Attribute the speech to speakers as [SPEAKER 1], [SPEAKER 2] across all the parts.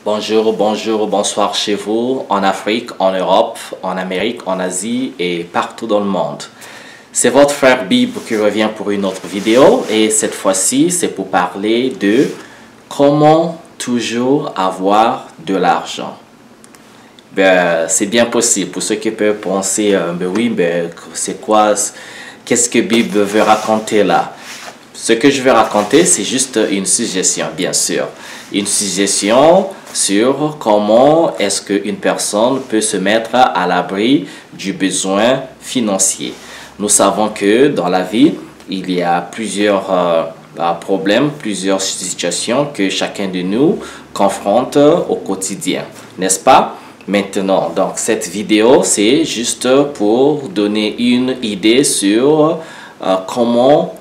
[SPEAKER 1] Bonjour, bonjour, bonsoir chez vous, en Afrique, en Europe, en Amérique, en Asie et partout dans le monde. C'est votre frère Bib qui revient pour une autre vidéo et cette fois-ci, c'est pour parler de comment toujours avoir de l'argent. C'est bien possible. Pour ceux qui peuvent penser, c'est quoi, qu'est-ce que Bib veut raconter là? Ce que je vais raconter, c'est juste une suggestion, bien sûr. Une suggestion sur comment est-ce qu'une personne peut se mettre à l'abri du besoin financier. Nous savons que dans la vie, il y a plusieurs problèmes, plusieurs situations que chacun de nous confronte au quotidien, n'est-ce pas? Maintenant, donc cette vidéo, c'est juste pour donner une idée sur comment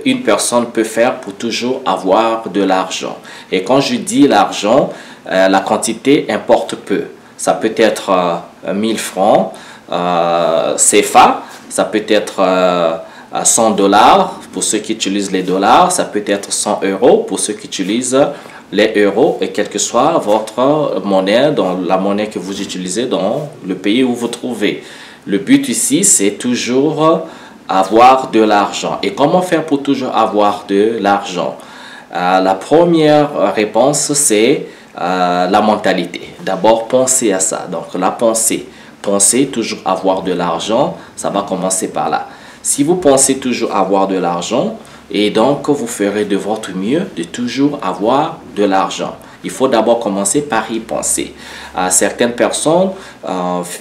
[SPEAKER 1] une personne peut faire pour toujours avoir de l'argent. Et quand je dis l'argent, la quantité importe peu. Ça peut être 1000 francs CFA, ça peut être 100 dollars pour ceux qui utilisent les dollars, ça peut être 100 euros pour ceux qui utilisent les euros, et quelle que soit votre monnaie, dans la monnaie que vous utilisez dans le pays où vous trouvez. Le but ici, c'est toujours avoir de l'argent. Et comment faire pour toujours avoir de l'argent? La première réponse, c'est la mentalité. D'abord, pensez à ça. Donc, la pensée. Pensez toujours avoir de l'argent, ça va commencer par là. Si vous pensez toujours avoir de l'argent, et donc vous ferez de votre mieux de toujours avoir de l'argent. Il faut d'abord commencer par y penser. Certaines personnes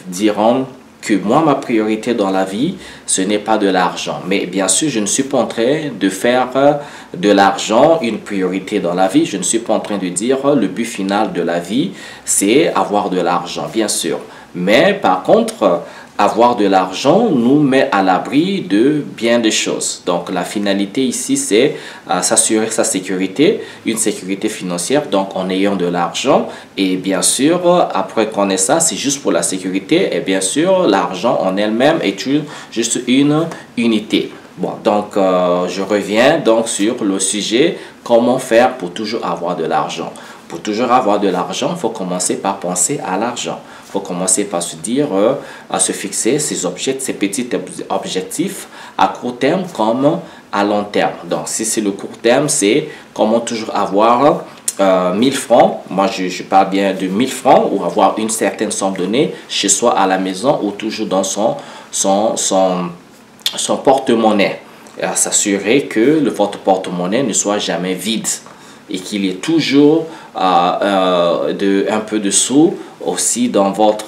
[SPEAKER 1] diront que moi, ma priorité dans la vie, ce n'est pas de l'argent. Mais bien sûr, je ne suis pas en train de faire de l'argent une priorité dans la vie. Je ne suis pas en train de dire le but final de la vie, c'est avoir de l'argent, bien sûr. Mais par contre, avoir de l'argent nous met à l'abri de bien des choses. Donc, la finalité ici, c'est s'assurer sa sécurité, une sécurité financière, donc en ayant de l'argent. Et bien sûr, après qu'on ait ça, c'est juste pour la sécurité. Et bien sûr, l'argent en elle-même est juste une unité. Bon, donc, je reviens donc sur le sujet, comment faire pour toujours avoir de l'argent. Pour toujours avoir de l'argent, il faut commencer par penser à l'argent. Il faut commencer par se dire, à se fixer ces petits objectifs à court terme comme à long terme. Donc, si c'est le court terme, c'est comment toujours avoir 1000 francs. Moi, je parle bien de 1000 francs ou avoir une certaine somme donnée chez soi à la maison ou toujours dans son porte-monnaie. À s'assurer que votre porte-monnaie ne soit jamais vide et qu'il y ait toujours un peu de sous aussi dans votre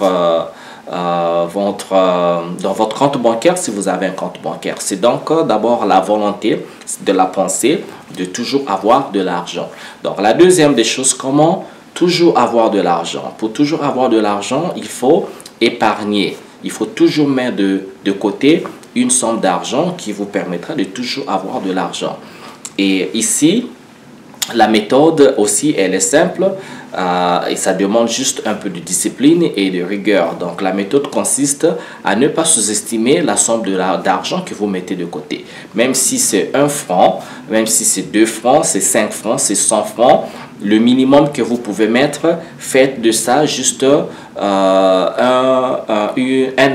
[SPEAKER 1] compte bancaire si vous avez un compte bancaire. C'est donc d'abord la volonté de la pensée de toujours avoir de l'argent. Donc la deuxième des choses, comment toujours avoir de l'argent? Pour toujours avoir de l'argent, il faut épargner. Il faut toujours mettre de côté une somme d'argent qui vous permettra de toujours avoir de l'argent. Et ici, la méthode aussi, elle est simple et ça demande juste un peu de discipline et de rigueur. Donc, la méthode consiste à ne pas sous-estimer la somme d'argent que vous mettez de côté. Même si c'est 1 franc, même si c'est 2 francs, c'est 5 francs, c'est 100 francs, le minimum que vous pouvez mettre, faites de ça juste un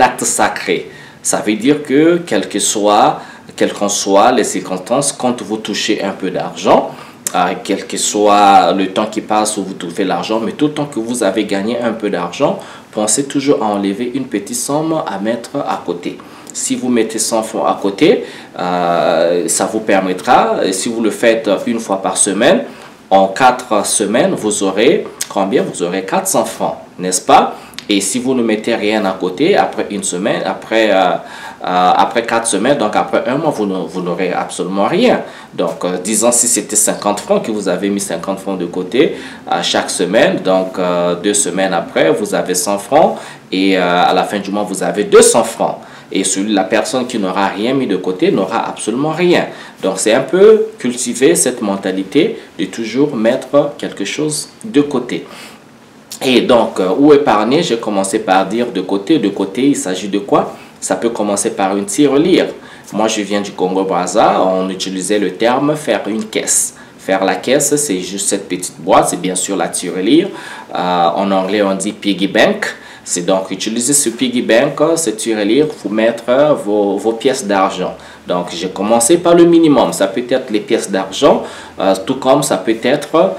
[SPEAKER 1] acte sacré. Ça veut dire que quelles qu'en soient les circonstances, quand vous touchez un peu d'argent, quel que soit le temps qui passe où vous trouvez l'argent, mais tout le temps que vous avez gagné un peu d'argent, pensez toujours à enlever une petite somme à mettre à côté. Si vous mettez 100 francs à côté, ça vous permettra, si vous le faites une fois par semaine, en 4 semaines, vous aurez combien? Vous aurez 400 francs, n'est-ce pas? Et si vous ne mettez rien à côté, après une semaine, après 4 semaines, donc après un mois, vous n'aurez absolument rien. Donc, disons si c'était 50 francs, que vous avez mis 50 francs de côté chaque semaine, donc 2 semaines après, vous avez 100 francs et à la fin du mois, vous avez 200 francs. Et la personne qui n'aura rien mis de côté n'aura absolument rien. Donc, c'est un peu cultiver cette mentalité de toujours mettre quelque chose de côté. Et donc, où épargner? J'ai commencé par dire de côté. De côté, il s'agit de quoi? Ça peut commencer par une tirelire. Moi, je viens du Congo-Brazza. On utilisait le terme faire une caisse. Faire la caisse, c'est juste cette petite boîte, c'est bien sûr la tirelire. En anglais, on dit piggy bank. C'est donc utiliser ce piggy bank, cette tirelire, pour mettre vos pièces d'argent. Donc, j'ai commencé par le minimum. Ça peut être les pièces d'argent, tout comme ça peut être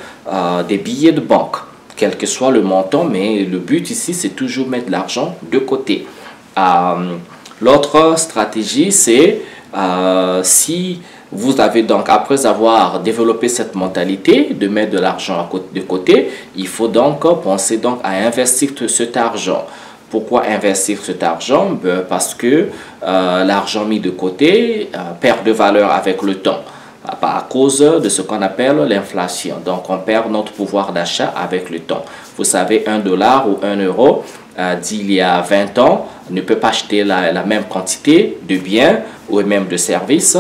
[SPEAKER 1] des billets de banque, quel que soit le montant. Mais le but ici, c'est toujours mettre de l'argent de côté. L'autre stratégie, c'est si vous avez donc, après avoir développé cette mentalité de mettre de l'argent de côté, il faut donc penser donc à investir cet argent. Pourquoi investir cet argent? Parce que l'argent mis de côté perd de valeur avec le temps, à cause de ce qu'on appelle l'inflation. Donc, on perd notre pouvoir d'achat avec le temps. Vous savez, 1 dollar ou 1 euro d'il y a 20 ans ne peut pas acheter la même quantité de biens ou même de services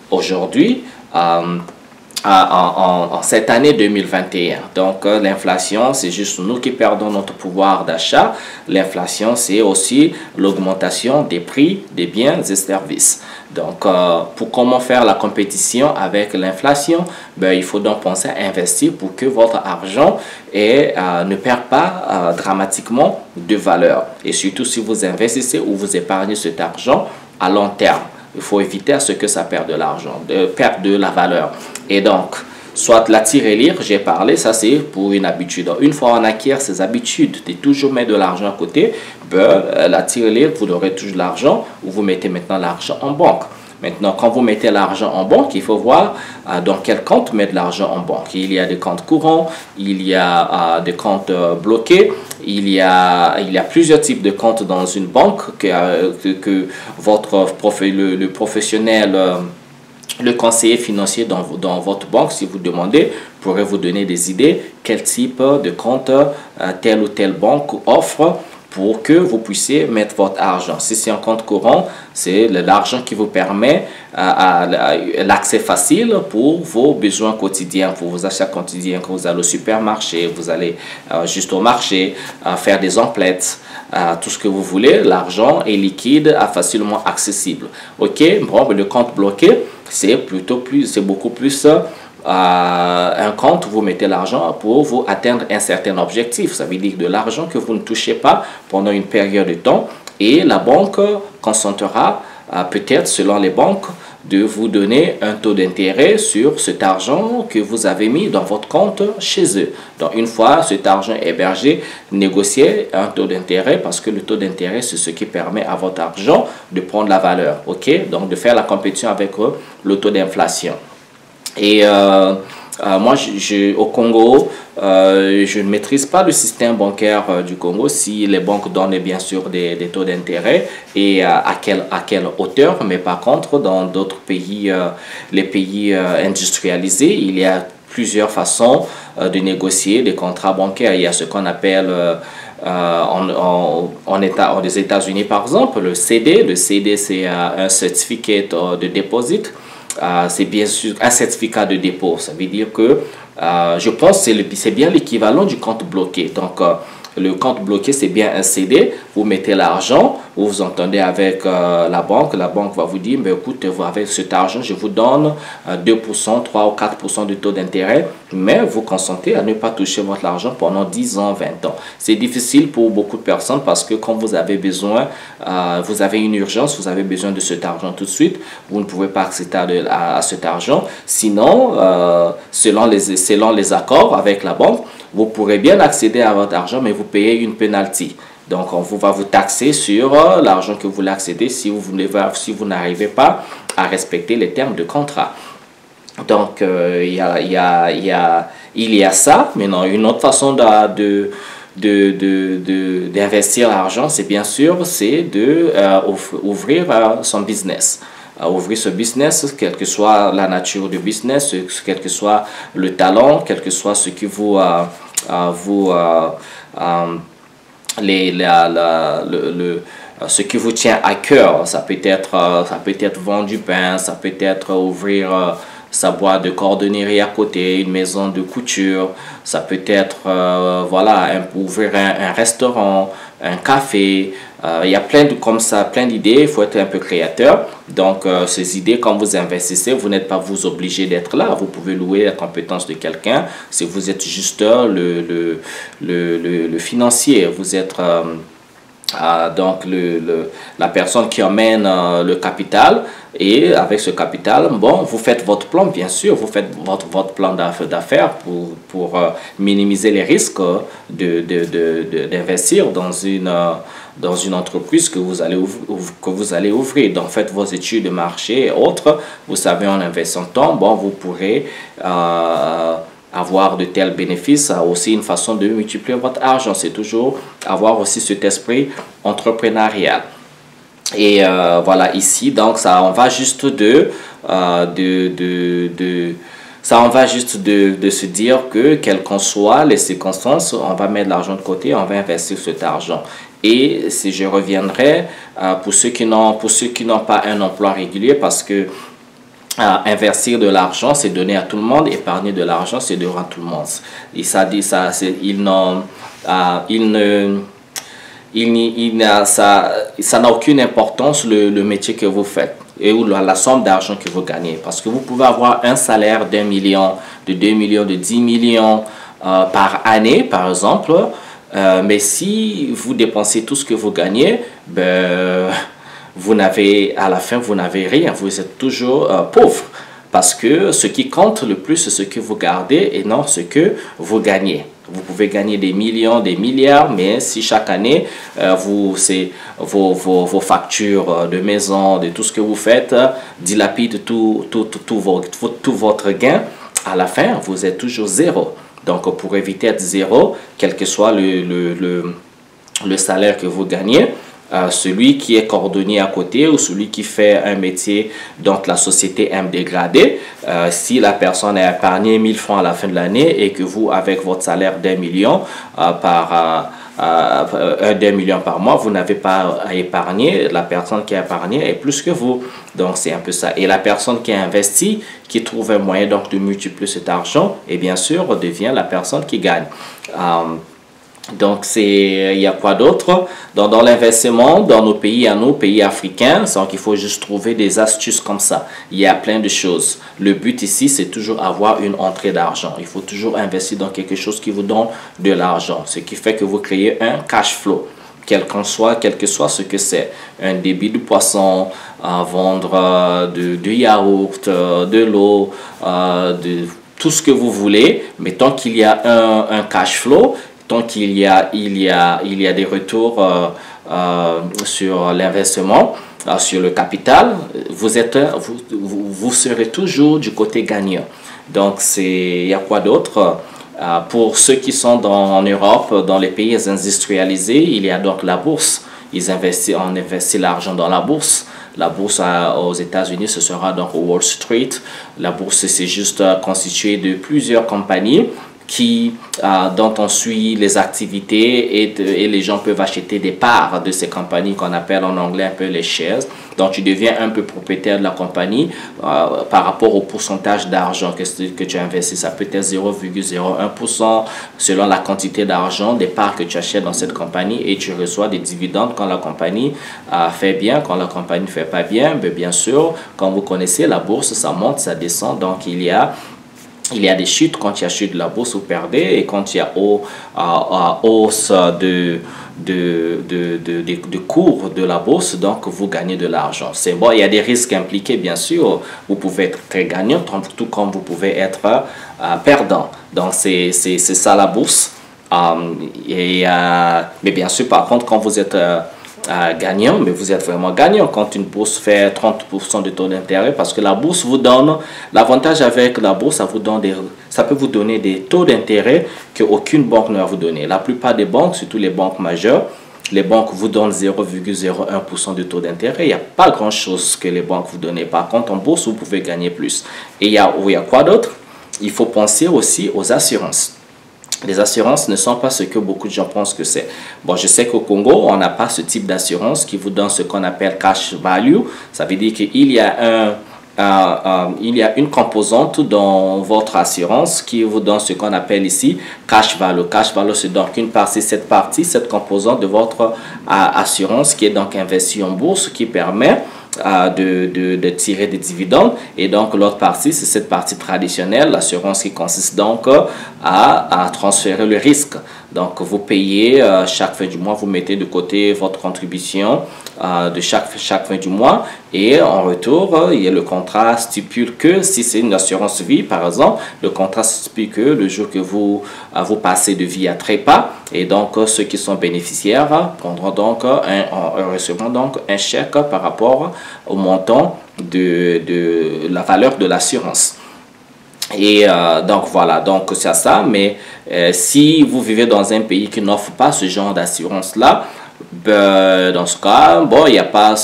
[SPEAKER 1] aujourd'hui, en cette année 2021. Donc, l'inflation, c'est juste nous qui perdons notre pouvoir d'achat. L'inflation, c'est aussi l'augmentation des prix des biens et services. Donc, pour comment faire la compétition avec l'inflation, il faut donc penser à investir pour que votre argent ne perde pas dramatiquement de valeur. Et surtout, si vous investissez ou vous épargnez cet argent à long terme. Il faut éviter à ce que ça perde de l'argent, perde de la valeur. Et donc, soit la tirelire, j'ai parlé, ça c'est pour une habitude. Une fois on acquiert ces habitudes de toujours mettre de l'argent à côté, la tirelire, vous aurez toujours de l'argent ou vous mettez maintenant l'argent en banque. Maintenant, quand vous mettez l'argent en banque, il faut voir dans quel compte mettre l'argent en banque. Il y a des comptes courants, il y a des comptes bloqués, il y a plusieurs types de comptes dans une banque que le professionnel, le conseiller financier dans votre banque, si vous demandez, pourrait vous donner des idées quel type de compte telle ou telle banque offre pour que vous puissiez mettre votre argent. Si c'est un compte courant, c'est l'argent qui vous permet l'accès facile pour vos besoins quotidiens, pour vos achats quotidiens. Quand vous allez au supermarché, vous allez juste au marché, faire des emplettes, tout ce que vous voulez, l'argent est liquide, facilement accessible. Ok, bon, le compte bloqué, c'est beaucoup plus un compte où vous mettez l'argent pour vous atteindre un certain objectif. Ça veut dire de l'argent que vous ne touchez pas pendant une période de temps et la banque consentera peut-être selon les banques de vous donner un taux d'intérêt sur cet argent que vous avez mis dans votre compte chez eux. Donc une fois cet argent hébergé, négociez un taux d'intérêt parce que le taux d'intérêt c'est ce qui permet à votre argent de prendre la valeur. Ok, donc de faire la compétition avec le taux d'inflation. Et moi, au Congo, je ne maîtrise pas le système bancaire du Congo, si les banques donnent bien sûr des taux d'intérêt et à quelle hauteur. Mais par contre, dans d'autres pays, les pays industrialisés, il y a plusieurs façons de négocier des contrats bancaires. Il y a ce qu'on appelle des États-Unis par exemple, le CD. Le CD, c'est un certificate de deposit. C'est bien sûr un certificat de dépôt. Ça veut dire que je pense que c'est bien l'équivalent du compte bloqué. Donc, le compte bloqué, c'est bien un CD. Vous mettez l'argent, vous vous entendez avec la banque. La banque va vous dire, mais écoute, avec cet argent, je vous donne 2%, 3 ou 4% de taux d'intérêt. Mais vous consentez à ne pas toucher votre argent pendant 10 ans, 20 ans. C'est difficile pour beaucoup de personnes parce que quand vous avez besoin, vous avez une urgence, vous avez besoin de cet argent tout de suite, vous ne pouvez pas accéder à cet argent. Sinon, selon les accords avec la banque, vous pourrez bien accéder à votre argent, mais vous payez une penalty. Donc, on va vous taxer sur l'argent que vous voulez accéder si vous n'arrivez pas à respecter les termes de contrat. Donc, il y a ça. Maintenant, une autre façon d'investir l'argent, c'est bien sûr, c'est d'ouvrir son business. Ouvrir ce business, quelle que soit la nature du business, quel que soit le talent, quel que soit ce qui ce qui vous tient à cœur. Ça peut être vendre du pain, ça peut être ouvrir sa boîte de cordonnerie à côté, une maison de couture, ça peut être voilà, ouvrir un restaurant, un café, Il y a comme ça, plein d'idées, il faut être un peu créateur. Donc, ces idées, quand vous investissez, vous n'êtes pas vous obligé d'être là. Vous pouvez louer la compétence de quelqu'un. Si vous êtes juste le financier, vous êtes donc la personne qui emmène le capital, et avec ce capital, bon, vous faites votre plan, bien sûr, vous faites votre plan d'affaires pour minimiser les risques d'investir dans une entreprise que vous allez ouvrir. Donc, faites vos études de marché et autres. Vous savez, en investissant, bon, vous pourrez avoir de tels bénéfices, aussi une façon de multiplier votre argent. C'est toujours avoir aussi cet esprit entrepreneurial. Et voilà, ici, donc, ça en va juste de se dire que, quelles qu'en soient les circonstances, on va mettre l'argent de côté, on va investir cet argent. Et si je reviendrai, pour ceux qui n'ont pas un emploi régulier, parce que investir de l'argent, c'est donner à tout le monde. Épargner de l'argent, c'est donner à tout le monde. Et ça dit ça, ça n'a aucune importance le métier que vous faites et ou la somme d'argent que vous gagnez. Parce que vous pouvez avoir un salaire d'1 million, de 2 millions, de 10 millions par année, par exemple. Mais si vous dépensez tout ce que vous gagnez, ben, à la fin, vous n'avez rien. Vous êtes toujours pauvre. Parce que ce qui compte le plus, c'est ce que vous gardez et non ce que vous gagnez. Vous pouvez gagner des millions, des milliards, mais si chaque année, vos factures de maison, de tout ce que vous faites, dilapident tout votre gain, à la fin, vous êtes toujours zéro. Donc, pour éviter d'être zéro, quel que soit le salaire que vous gagnez, celui qui est cordonnier à côté ou celui qui fait un métier dont la société aime dégrader, si la personne a épargné 1000 francs à la fin de l'année et que vous, avec votre salaire d'1 million par mois, vous n'avez pas à épargner, la personne qui a épargné est plus que vous. Donc, c'est un peu ça. Et la personne qui a investi, qui trouve un moyen donc de multiplier cet argent, et bien sûr, devient la personne qui gagne. Donc, il y a quoi d'autre? Dans l'investissement, dans nos pays, pays africains, donc il faut juste trouver des astuces comme ça. Il y a plein de choses. Le but ici, c'est toujours avoir une entrée d'argent. Il faut toujours investir dans quelque chose qui vous donne de l'argent. Ce qui fait que vous créez un cash flow. Quel que soit ce que c'est. Un débit de poisson, vendre de yaourt, de l'eau, de tout ce que vous voulez. Mais tant qu'il y a un cash flow, tant qu'il y a des retours sur l'investissement, sur le capital, vous serez toujours du côté gagnant. Donc, il y a quoi d'autre? Pour ceux qui sont en Europe, dans les pays industrialisés, il y a donc la bourse. On investit l'argent dans la bourse. La bourse aux États-Unis, ce sera donc Wall Street. La bourse, c'est juste constitué de plusieurs compagnies dont on suit les activités et les gens peuvent acheter des parts de ces compagnies qu'on appelle en anglais un peu les shares. Donc, tu deviens un peu propriétaire de la compagnie par rapport au pourcentage d'argent que tu investis. Ça peut être 0,01% selon la quantité d'argent, des parts que tu achètes dans cette compagnie et tu reçois des dividendes quand la compagnie fait bien, quand la compagnie ne fait pas bien. Mais bien sûr, comme vous connaissez, la bourse, ça monte, ça descend. Donc, il y a des chutes. Quand il y a chute de la bourse, vous perdez. Et quand il y a hausse de cours de la bourse, donc vous gagnez de l'argent. C'est bon, il y a des risques impliqués, bien sûr. Vous pouvez être très gagnant, tout comme vous pouvez être perdant. Donc, c'est ça la bourse. Mais bien sûr, par contre, quand vous êtes gagnant, mais vous êtes vraiment gagnant quand une bourse fait 30% de taux d'intérêt, parce que la bourse vous donne, l'avantage avec la bourse, ça peut vous donner des taux d'intérêt qu'aucune banque ne va vous donner. La plupart des banques, surtout les banques majeures, les banques vous donnent 0,01% de taux d'intérêt. Il n'y a pas grand-chose que les banques vous donnent. Par contre, en bourse, vous pouvez gagner plus. Et il y a quoi d'autre? Il faut penser aussi aux assurances. Les assurances ne sont pas ce que beaucoup de gens pensent que c'est. Bon, je sais qu'au Congo, on n'a pas ce type d'assurance qui vous donne ce qu'on appelle cash value. Ça veut dire qu'il y a il y a une composante dans votre assurance qui vous donne ce qu'on appelle ici cash value. Cash value, c'est donc une partie, cette composante de votre assurance qui est donc investie en bourse, qui permet de tirer des dividendes. Et donc l'autre partie, c'est cette partie traditionnelle, l'assurance, qui consiste donc à transférer le risque. Donc vous payez chaque fin du mois, vous mettez de côté votre contribution de chaque fin du mois, et en retour, le contrat stipule que si c'est une assurance vie par exemple, le contrat stipule que le jour que vous passez de vie à trépas, et donc ceux qui sont bénéficiaires prendront donc recevront donc un chèque par rapport au montant de la valeur de l'assurance. Et donc voilà, donc c'est ça. Mais si vous vivez dans un pays qui n'offre pas ce genre d'assurance là, ben, dans ce cas, bon, il n'y a pas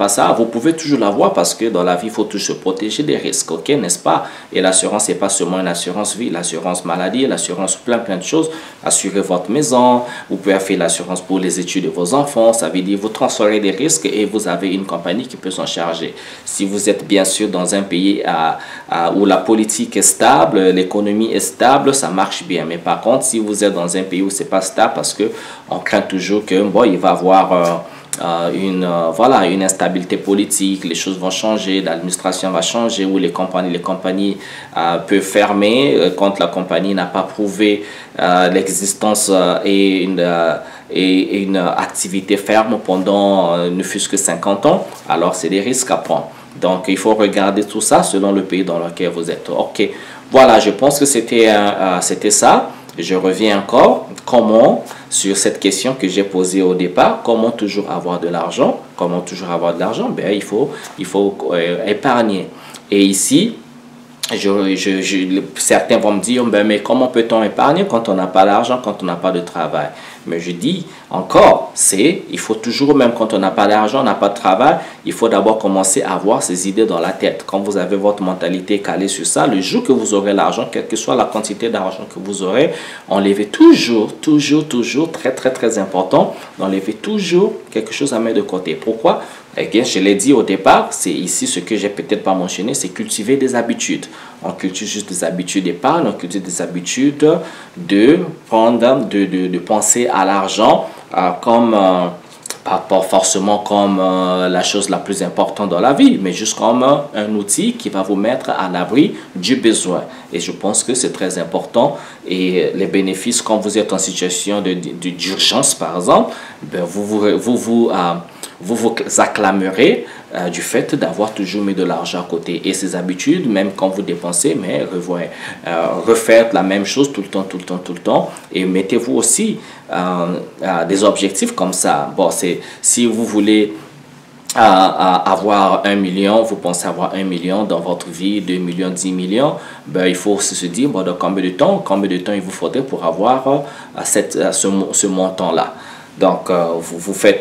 [SPEAKER 1] ça. Vous pouvez toujours l'avoir, parce que dans la vie, il faut toujours se protéger des risques, ok, n'est-ce pas? Et l'assurance, n'est pas seulement une assurance vie, l'assurance maladie, l'assurance plein de choses. Assurer votre maison, vous pouvez faire l'assurance pour les études de vos enfants. Ça veut dire vous transférez des risques et vous avez une compagnie qui peut s'en charger. Si vous êtes bien sûr dans un pays où la politique est stable, l'économie est stable, ça marche bien. Mais par contre, si vous êtes dans un pays où c'est pas stable, parce que on craint toujours que bon, il va y avoir une instabilité politique, les choses vont changer, l'administration va changer, ou les compagnies peuvent fermer quand la compagnie n'a pas prouvé l'existence et une activité ferme pendant ne fût-ce que 50 ans. Alors c'est des risques à prendre. Donc il faut regarder tout ça selon le pays dans lequel vous êtes. Ok, voilà, je pense que c'était ça. Je reviens encore, sur cette question que j'ai posée au départ, comment toujours avoir de l'argent? Comment toujours avoir de l'argent? Ben, il faut épargner. Et ici, certains vont me dire, ben, mais comment peut-on épargner quand on n'a pas d'argent, quand on n'a pas de travail? Mais je dis encore, il faut toujours, même quand on n'a pas d'argent, on n'a pas de travail, il faut d'abord commencer à avoir ces idées dans la tête. Quand vous avez votre mentalité calée sur ça, le jour que vous aurez l'argent, quelle que soit la quantité d'argent que vous aurez, enlevez toujours, très très très important, enlevez toujours quelque chose à mettre de côté. Pourquoi? Eh bien, je l'ai dit au départ, c'est ici ce que j'ai peut-être pas mentionné, c'est cultiver des habitudes. On cultive juste des habitudes d'épargne, on cultive des habitudes de penser à l'argent comme, pas forcément comme la chose la plus importante dans la vie, mais juste comme un outil qui va vous mettre à l'abri du besoin. Et je pense que c'est très important. Et les bénéfices, quand vous êtes en situation d'urgence, par exemple, ben vous acclamerez du fait d'avoir toujours mis de l'argent à côté. Et ces habitudes, même quand vous dépensez, mais refaites la même chose tout le temps. Et mettez-vous aussi des objectifs comme ça. Bon, si vous voulez avoir 1 million, vous pensez avoir 1 million dans votre vie, 2 millions, 10 millions, ben, il faut aussi se dire, bon, dans combien de temps il vous faudrait pour avoir ce montant-là. Donc, vous faites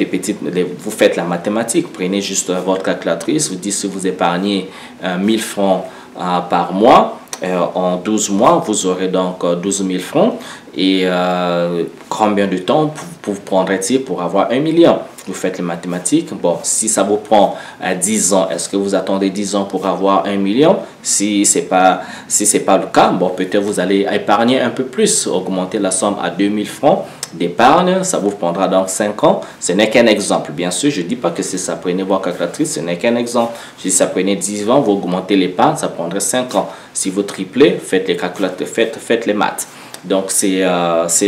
[SPEAKER 1] vous faites la mathématique. Prenez juste votre calculatrice. Vous dites, si vous épargnez 1000 francs par mois, en 12 mois, vous aurez donc 12 000 francs. Et combien de temps vous prendrez-il pour avoir 1 million? Vous faites les mathématiques. Bon, si ça vous prend 10 ans, est-ce que vous attendez 10 ans pour avoir 1 million? Si ce n'est pas le cas, bon, peut-être vous allez épargner un peu plus, augmenter la somme à 2000 francs d'épargne. Ça vous prendra donc 5 ans. Ce n'est qu'un exemple. Bien sûr, je ne dis pas que si ça prenait votre calculatrice, ce n'est qu'un exemple. Si ça prenait 10 ans, vous augmentez l'épargne, ça prendrait 5 ans. Si vous triplez, faites les calculateurs, faites les maths. Donc, c'est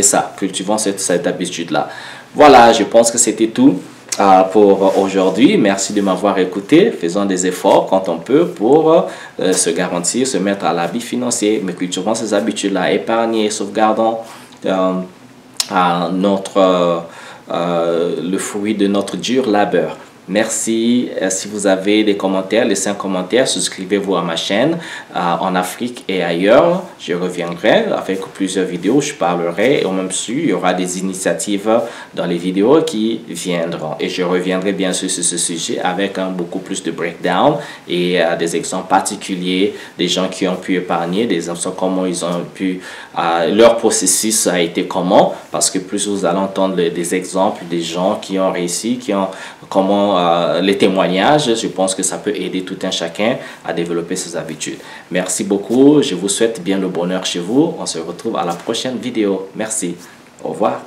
[SPEAKER 1] ça. Cultivons cette habitude-là. Voilà, je pense que c'était tout pour aujourd'hui. Merci de m'avoir écouté. Faisons des efforts quand on peut pour se garantir, se mettre à l'abri financier. Mais cultivons ces habitudes-là. Épargner, sauvegardons le fruit de notre dur labeur. Merci. Si vous avez des commentaires, laissez un commentaire, souscrivez-vous à ma chaîne en Afrique et ailleurs. Je reviendrai avec plusieurs vidéos, je parlerai, et au même su, il y aura des initiatives dans les vidéos qui viendront. Et je reviendrai bien sûr sur ce sujet avec beaucoup plus de breakdown et des exemples particuliers, des gens qui ont pu épargner, des exemples comment ils ont pu, leur processus a été comment, parce que plus vous allez entendre des exemples des gens qui ont réussi, comment les témoignages. Je pense que ça peut aider tout un chacun à développer ses habitudes. Merci beaucoup. Je vous souhaite bien le bonheur chez vous. On se retrouve à la prochaine vidéo. Merci. Au revoir.